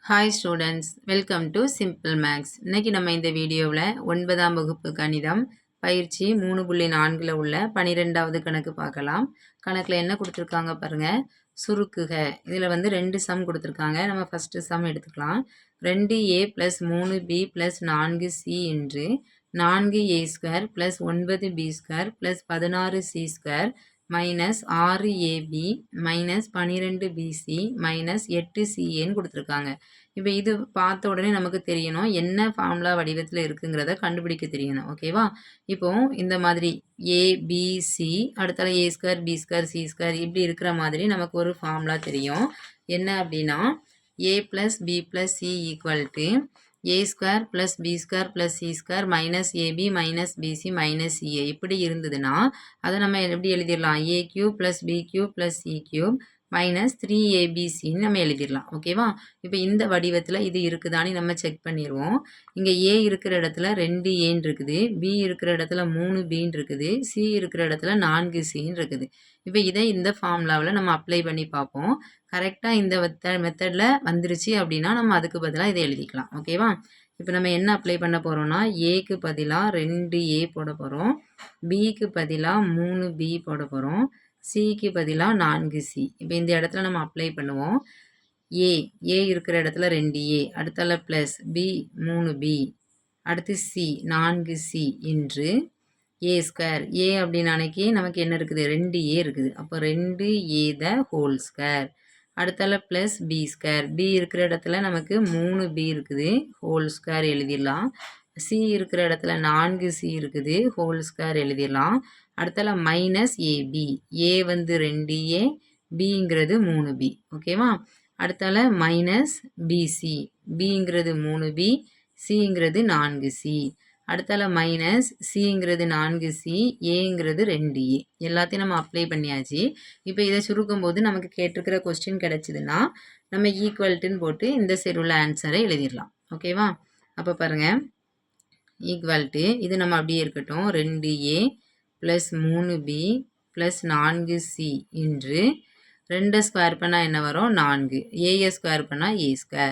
Hi students, welcome to simple maths. இன்னைக்கு நம்ம இந்த வீடியோவில் 9ஆம் வகுப்பு கணிதம் பயிற்சி 3.4 உள்ள 12வது கணக்கு பார்க்கலாம். கணக்கில் என்ன கொடுத்துருக்காங்க பாருங்க, சுருக்குக. இதில் வந்து 2 சம் கொடுத்துருக்காங்க. நம்ம ஃபஸ்ட்டு சம் எடுத்துக்கலாம். 2a + 3b + 4c என்று 4a² + 9b² + 16c² minus 6ab minus 12bc minus 8caன்னு கொடுத்துருக்காங்க. இப்போ இது பார்த்த உடனே நமக்கு தெரியணும் என்ன ஃபார்முலா வடிவத்தில் இருக்குங்கிறத கண்டுபிடிக்க தெரியணும். ஓகேவா? இப்போ இந்த மாதிரி ஏபிசி அடுத்தால a² b² c² இப்படி இருக்கிற மாதிரி நமக்கு ஒரு ஃபார்முலா தெரியும். என்ன அப்படின்னா a + b + c = a² + b² + c² minus ab minus bc minus ca இப்படி இருந்ததுன்னா அதை நம்ம எப்படி எழுதிடலாம்? a³ + b³ + c³ மைனஸ் 3abcன்னு நம்ம எழுதிடலாம். ஓகேவா? இப்போ இந்த வடிவத்தில் இது இருக்குதான்னு நம்ம செக் பண்ணிடுவோம். இங்கே a இருக்கிற இடத்துல 2aன்னு இருக்குது, b இருக்கிற இடத்துல 3bன்னு இருக்குது, c இருக்கிற இடத்துல 4cன்னு இருக்குது. இப்போ இதை இந்த ஃபார்முலாவில் நம்ம அப்ளை பண்ணி பார்ப்போம். கரெக்டாக இந்த மெத்தடில் வந்துருச்சு அப்படின்னா நம்ம அதுக்கு பதிலாக இதை எழுதிக்கலாம். ஓகேவா? இப்போ நம்ம என்ன அப்ளை பண்ண போகிறோம்னா ஏக்கு பதிலாக 2a போட போகிறோம், பிக்கு பதிலாக 3b போட போகிறோம், சிக்கு பதிலாக 4c. இப்போ இந்த இடத்துல நம்ம அப்ளை பண்ணுவோம். ஏ இருக்கிற இடத்துல 2a, அடுத்தால ப்ளஸ் b 3b, அடுத்து c 4c என்று a² a அப்படின்னு அன்னைக்கு நமக்கு என்ன இருக்குது? 2a இருக்குது. அப்போ 2a த ஹோல் ஸ்கொயர். அடுத்தால ப்ளஸ் b², b இருக்கிற இடத்துல நமக்கு 3b இருக்குது, ஹோல் ஸ்கொயர் எழுதிடலாம். c இருக்கிற இடத்துல 4c இருக்குது, ஹோல் ஸ்கொயர் எழுதிடலாம். அடுத்தால மைனஸ் ab, a வந்து 2a, bங்கிறது 3b. ஓகேவா? அடுத்தால மைனஸ் bc, bங்கிறது 3b, cங்கிறது 4c. அடுத்தால மைனஸ் சிங்கிறது 4c, ஏங்கிறது 2a. எல்லாத்தையும் நம்ம அப்ளை பண்ணியாச்சு. இப்போ இதை சுருக்கும் போது நமக்கு கேட்டிருக்கிற கொஸ்டின் கிடைச்சிதுன்னா நம்ம ஈக்குவல்ட்டுன்னு போட்டு இந்த சைடு உள்ள ஆன்சரை எழுதிடலாம். ஓகேவா? அப்போ பாருங்கள், ஈக்குவல்ட்டு இது நம்ம அப்படியே இருக்கட்டும். 2a + 3b + 4c என்று 2 ஸ்கொயர் பண்ணால் என்ன வரும்? 4. a ஸ்கொயர் பண்ணால் a².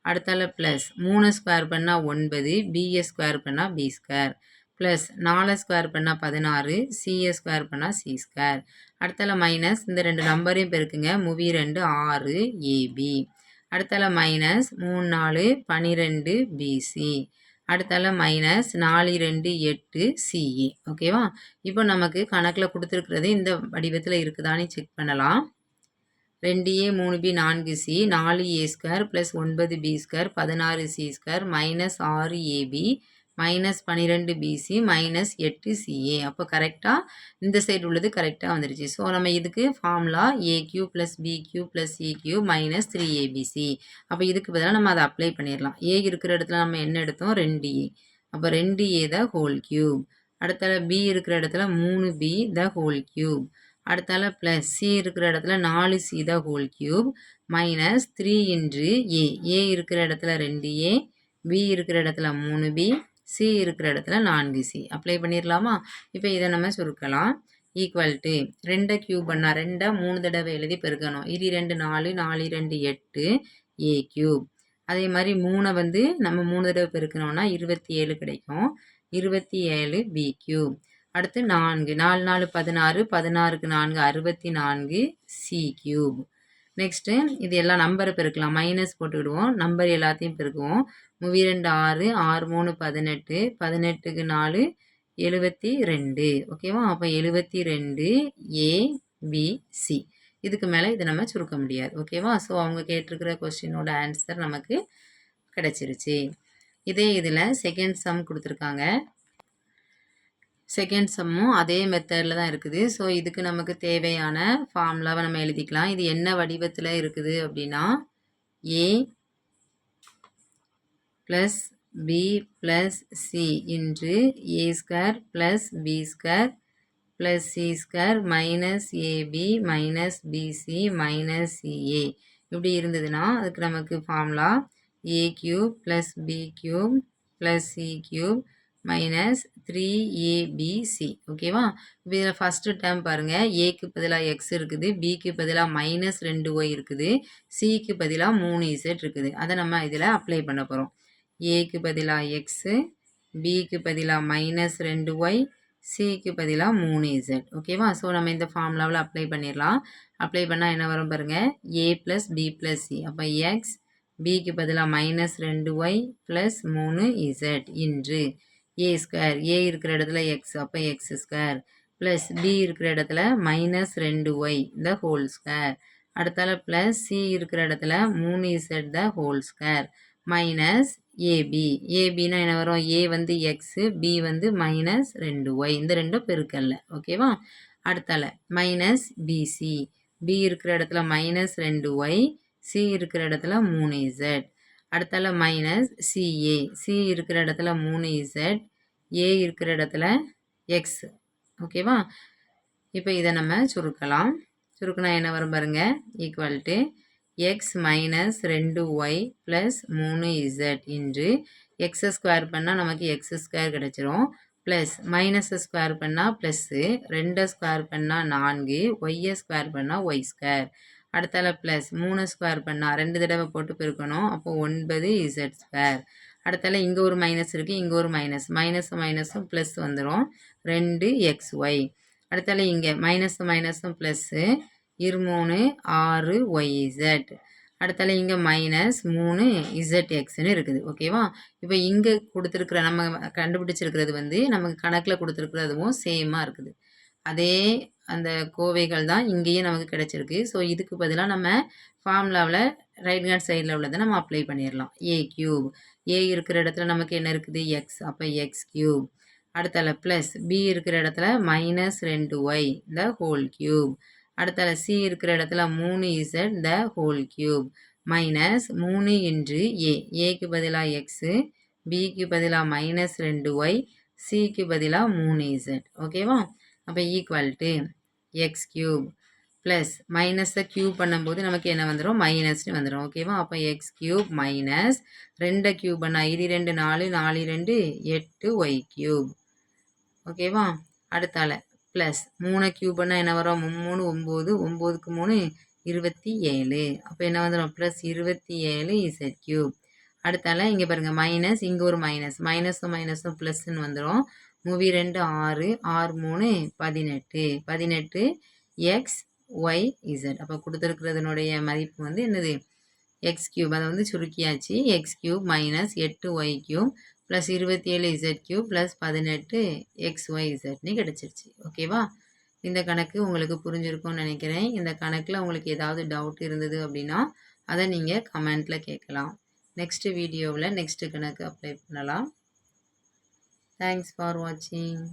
அடுத்தால ப்ளஸ் 3 ஸ்கொயர் பண்ணால் 9, b ஸ்கொயர் பண்ணால் b² ப்ளஸ் 4 ஸ்கொயர் பண்ணால் 16, c ஸ்கொயர் பண்ணால் c². அடுத்தால மைனஸ் இந்த 2 நம்பரையும் பெருக்குங்க, 2 6 ab. அடுத்தால மைனஸ் 3 4 12 bc. அடுத்தால மைனஸ் 4 2 8 ca. ஓகேவா? இப்போ நமக்கு கணக்கில் கொடுத்துருக்கிறது இந்த வடிவத்தில் இருக்குதான்னு செக் பண்ணலாம். 2a 3b 4c 4a² + 9b² 16c² minus 6ab minus 12bc minus 8ca. அப்போ கரெக்டாக இந்த சைடு உள்ளது கரெக்டாக வந்துருச்சு. ஸோ நம்ம இதுக்கு formula a³ + b³ + c³ minus 3abc. அப்போ இதுக்கு பதிலாக நம்ம அதை அப்ளை பண்ணிடலாம். a இருக்கிற இடத்துல நம்ம என்ன எடுத்தோம்? 2a. அப்போ 2a த ஹோல் க்யூப். அடுத்தால b இருக்கிற இடத்துல 3b த ஹோல் க்யூப். அடுத்தால ப்ளஸ் சி இருக்கிற இடத்துல 4c the whole cube minus 3 into a இருக்கிற இடத்துல 2a, b இருக்கிற இடத்துல 3b, c இருக்கிற இடத்துல 4c. அப்ளை பண்ணிடலாமா? இப்போ இதை நம்ம சுருக்கலாம். ஈக்குவல்ட்டு 2 க்யூப் பண்ணால் 2 3 தடவை எழுதி பெருக்கணும். 2 4 4 2 8 a³. அதே மாதிரி 3 வந்து நம்ம 3 தடவை பெருக்கணும்னா 27 கிடைக்கும், 27 b³. அடுத்து 4 4 4 16, 16க்கு 4 64 c³. நெக்ஸ்ட்டு இது எல்லாம் நம்பரை பெருக்கலாம், மைனஸ் போட்டுக்கிடுவோம், நம்பர் எல்லாத்தையும் பெருக்குவோம். 2 6 6 3 18, 18க்கு 4 72. ஓகேவா? அப்போ 72 abc. இதுக்கு மேலே இதை நம்ம சுருக்க முடியாது. ஓகேவா? ஸோ அவங்க கேட்டிருக்கிற கொஸ்டினோட ஆன்சர் நமக்கு கிடச்சிருச்சு. இதே இதில் செகண்ட் சம் கொடுத்துருக்காங்க. செகண்ட் சம்மும் அதே மெத்தடில் தான் இருக்குது. ஸோ இதுக்கு நமக்கு தேவையான ஃபார்முலாவை நம்ம எழுதிக்கலாம். இது என்ன வடிவத்தில் இருக்குது அப்படின்னா a + b + c இன்று a² + b² + c² minus ab minus bc minus ca இப்படி இருந்ததுன்னா அதுக்கு நமக்கு formula a³ + b³ + c³ minus 3abc. ஓகேவா? இப்போ இதில் ஃபஸ்ட்டு டேர்ம் பாருங்கள், ஏக்கு பதிலாக எக்ஸ் இருக்குது, பிக்கு பதிலாக மைனஸ் 2y இருக்குது, சிக்கு பதிலாக 3z இருக்குது. அதை நம்ம இதில் அப்ளை பண்ண போகிறோம். ஏக்கு பதிலாக எக்ஸு, பிக்கு பதிலாக மைனஸ் 2y, சிக்கு பதிலாக 3z. ஓகேவா? ஸோ நம்ம இந்த ஃபார்முலாவில் அப்ளை பண்ணிடலாம். அப்ளை பண்ணால் என்ன வரும் பாருங்கள், a plus B plus C. அப்போ எக்ஸ், பிக்கு பதிலாக மைனஸ் 2y ப்ளஸ் 3z இன்று ஏ ஸ்கொயர், ஏ இருக்கிற இடத்துல எக்ஸ், அப்போ எக்ஸ் ஸ்கொயர், ப்ளஸ் பி இருக்கிற இடத்துல minus 2y the whole square, அடுத்தால ப்ளஸ் சி இருக்கிற இடத்துல 3z the whole square, minus a b. ஏபின்னா என்ன வரும், ஏ வந்து எக்ஸு, பி வந்து மைனஸ் 2y, இந்த ரெண்டும் பெருக்கல்ல. ஓகேவா? அடுத்தால மைனஸ் பிசி, பி இருக்கிற இடத்துல மைனஸ் 2y, சி இருக்கிற இடத்துல 3z, அடுத்தால மைனஸ் சிஏ, சி இருக்கிற இடத்துல 3z, ஏ இருக்கிற இடத்துல எக்ஸ். ஓகேவா? இப்போ இதை நம்ம சுருக்கலாம். சுருக்கினா என்ன வரும் பாருங்க, equal to X minus 2y plus 3z இன்று எக்ஸை ஸ்கொயர் பண்ணால் நமக்கு எக்ஸ் ஸ்கொயர் கிடச்சிரும், ப்ளஸ் மைனஸை ஸ்கொயர் பண்ணால் ப்ளஸ்ஸு, 2 ஸ்கொயர் பண்ணால் 4, ஒய்யை ஸ்கொயர் பண்ணால் ஒய் ஸ்கொயர், அடுத்தால ப்ளஸ் 3 ஸ்கொயர் பண்ணால் 2 தடவை போட்டு பெருக்கணும், அப்போ 9z ஸ்கொயர், அடுத்தால இங்கே ஒரு மைனஸ் இருக்குது, இங்கே ஒரு மைனஸ், மைனஸும் மைனஸும் ப்ளஸ் வந்துடும், 2xy, அடுத்தால இங்கே மைனஸும் மைனஸும் ப்ளஸ்ஸு, 3 6yz, அடுத்தால இங்கே மைனஸ் 3zxன்னு இருக்குது. ஓகேவா? இப்போ இங்கே கொடுத்துருக்குற நம்ம கண்டுபிடிச்சிருக்கிறது வந்து நமக்கு கணக்கில் கொடுத்துருக்குறதுவும் சேமாக இருக்குது. அதே அந்த கோவைகள் தான் இங்கேயும் நமக்கு கிடைச்சிருக்கு. ஸோ இதுக்கு பதிலாக நம்ம ஃபார்முலாவில் ரைட் ஹேண்ட் சைடில் உள்ளதை நம்ம அப்ளை பண்ணிடலாம். ஏ கியூப், ஏ இருக்கிற இடத்துல நமக்கு என்ன இருக்குது, எக்ஸ், அப்போ எக்ஸ் கியூப், அடுத்தால ப்ளஸ் பி இருக்கிற இடத்துல minus 2y the whole cube, அடுத்தால சி இருக்கிற இடத்துல 3z the whole cube, minus 3 இன்று ஏ, ஏக்கு பதிலாக எக்ஸு, பிக்கு பதிலாக மைனஸ் 2y, சிக்கு பதிலாக 3z. ஓகேவா? அப்போ equal to X cube plus மைனஸை கியூப் பண்ணும்போது நமக்கு என்ன வந்துடும், மைனஸ்னு வந்துடும். ஓகேவா? அப்போ எக்ஸ் கியூப் மைனஸ் 2 கியூப் பண்ணால் 2 4, 4 2 8y கியூப். ஓகேவா? அடுத்தால ப்ளஸ் 3 கியூப் பண்ணால் என்ன வரும், 3 9, 9க்கு 3 27, அப்போ என்ன வந்துடும், ப்ளஸ் 27 z கியூப். அடுத்தால இங்கே பாருங்கள் மைனஸ், இங்கே ஒரு மைனஸ், மைனஸும் மைனஸும் ப்ளஸ்ன்னு வந்துடும், 2 6, 6 3 18, 18 எக்ஸ் ஒய் இசட். அப்போ கொடுத்துருக்கிறதுனுடைய மதிப்பு வந்து என்னது, எக்ஸ் கியூப், அதை வந்து சுருக்கியாச்சு, x cube minus 8y cube plus 27 z cube plus 18 x y இசட்னு கிடச்சிருச்சு. ஓகேவா? இந்த கணக்கு உங்களுக்கு புரிஞ்சிருக்கும்னு நினைக்கிறேன். இந்த கணக்கில் உங்களுக்கு ஏதாவது டவுட் இருந்தது அப்படின்னா அதை நீங்கள் கமெண்ட்டில் கேட்கலாம். நெக்ஸ்ட் வீடியோவில் நெக்ஸ்ட் கணக்கு அப்ளை பண்ணலாம். தேங்க்ஸ் ஃபார் வாட்சிங்.